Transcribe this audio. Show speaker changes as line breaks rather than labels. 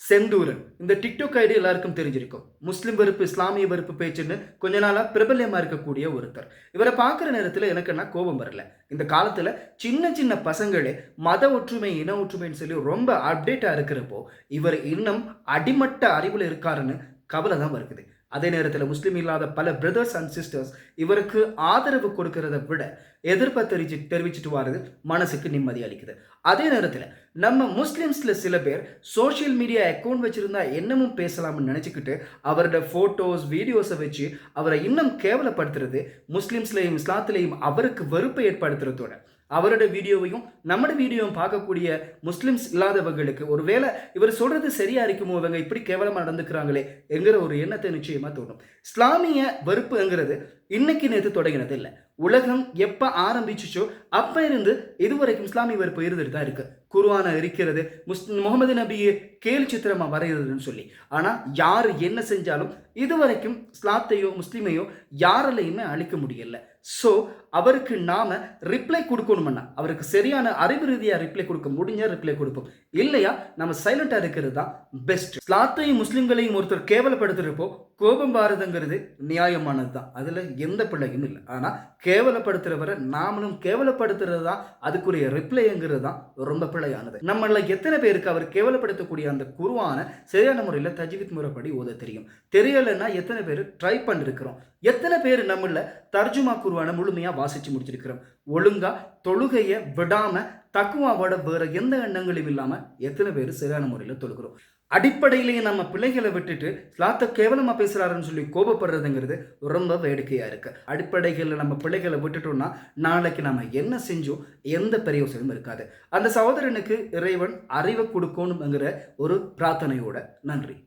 செந்தூரன் இந்த TikTok ID எல்லாருக்கும் தெரிஞ்சிருக்கும். முஸ்லிம் வெறுப்பு இஸ்லாமிய வெறுப்பு பேச்சுன்னு கொஞ்ச நாளா பிரபல்யமா இருக்கக்கூடிய ஒருத்தர். இவரை பார்க்குற நேரத்தில் எனக்கு என்ன கோபம் வரல. இந்த காலத்துல சின்ன சின்ன பசங்களே மத ஒற்றுமை இன ஒற்றுமைன்னு சொல்லி ரொம்ப அப்டேட்டா இருக்கிறப்போ இவர் இன்னும் அடிமட்ட அறிவுல இருக்காருன்னு கவலை தான் வருது. அதே நேரத்தில் முஸ்லீம் இல்லாத பல பிரதர்ஸ் அண்ட் சிஸ்டர்ஸ் இவருக்கு ஆதரவு கொடுக்கறத விட எதிர்ப்பை தெரிவிச்சுட்டு வர்றது மனசுக்கு நிம்மதி அளிக்குது. அதே நேரத்தில் நம்ம முஸ்லிம்ஸ்ல சில பேர் சோஷியல் மீடியா அக்கௌண்ட் வச்சிருந்தா என்னமும் பேசலாம்னு நினச்சிக்கிட்டு அவரோட ஃபோட்டோஸ் வீடியோஸை வச்சு அவரை இன்னும் கேவலப்படுத்துறது முஸ்லிம்ஸ்லையும் இஸ்லாத்திலையும் அவருக்கு வெறுப்பை ஏற்படுத்துறதோட அவரோட வீடியோவையும் நம்மளோட வீடியோவும் பார்க்கக்கூடிய முஸ்லிம்ஸ் இல்லாதவங்களுக்கு ஒருவேளை இவர் சொல்றது சரியா இருக்குமோ, இவங்க இப்படி கேவலமாக நடந்துக்கிறாங்களே என்கிற ஒரு எண்ணத்தை நிச்சயமா தோணும். இஸ்லாமிய வெறுப்புங்கிறது இன்னைக்கு நேற்று தொடங்கினது இல்லை. உலகம் எப்போ ஆரம்பிச்சுச்சோ அப்போ இருந்து இதுவரைக்கும் இஸ்லாமிய வெறுப்பு இருந்துட்டு தான் இருக்கு. குர்ஆனை இருக்கிறது, முகமது நபியை கேலி சித்திரமாக வரைகிறதுன்னு சொல்லி. ஆனால் யார் என்ன செஞ்சாலும் இதுவரைக்கும் இஸ்லாத்தையோ முஸ்லீமையோ யாராலையுமே அழிக்க முடியல. ஸோ அவருக்கு நாம ரிப்ளை கொடுக்கணும்னா அவருக்கு சரியான அறிவு ரீதியாக ரிப்ளை கொடுக்க முடிஞ்சா ரிப்ளை கொடுப்போம், இல்லையா நம்ம சைலண்டாக இருக்கிறது தான் பெஸ்ட். இஸ்லாத்தையும் முஸ்லீம்களையும் ஒருத்தர் கேவலப்படுத்துறப்போ கோபம் பாரதங்கிறது நியாயமானது தான், அதில் எந்த பிள்ளையும் இல்லை. ஆனால் கேவலப்படுத்துறவரை நாமளும் கேவலப்படுத்துறது தான் அதுக்குரிய ரிப்ளைங்கிறது தான் ரொம்ப பிழையானது. நம்மள எத்தனை பேருக்கு அவர் கேவலப்படுத்தக்கூடிய அந்த குர்ஆனை சரியான முறையில் தஜ்வீத் முறைப்படி ஓத தெரியும்? தெரியலைன்னா எத்தனை பேர் ட்ரை பண்ணிருக்கிறோம்? எத்தனை பேர் நம்மள தர்ஜுமா குர்ஆனை முழுமையாக வாசித்து முடிச்சிருக்கிறோம்? ஒழுங்கா தொழுகையை விடாம தக்குவாவோட வேற எந்த எண்ணங்களும் இல்லாமல் எத்தனை பேர் சரியான முறையில் தொழுகிறோம்? அடிப்படையிலேயே நம்ம பிள்ளைகளை விட்டுட்டு ஸ்லாத்தை கேவலமா பேசுறாருன்னு சொல்லி கோபப்படுறதுங்கிறது ரொம்ப வேடிக்கையா இருக்கு. அடிப்படைகளில் நம்ம பிள்ளைகளை விட்டுட்டோம்னா நாளைக்கு நம்ம என்ன செஞ்சோம் எந்த பிரயோசனமும் இருக்காது. அந்த சகோதரனுக்கு இறைவன் அறிவை கொடுக்கணுங்கிற ஒரு பிரார்த்தனையோட நன்றி.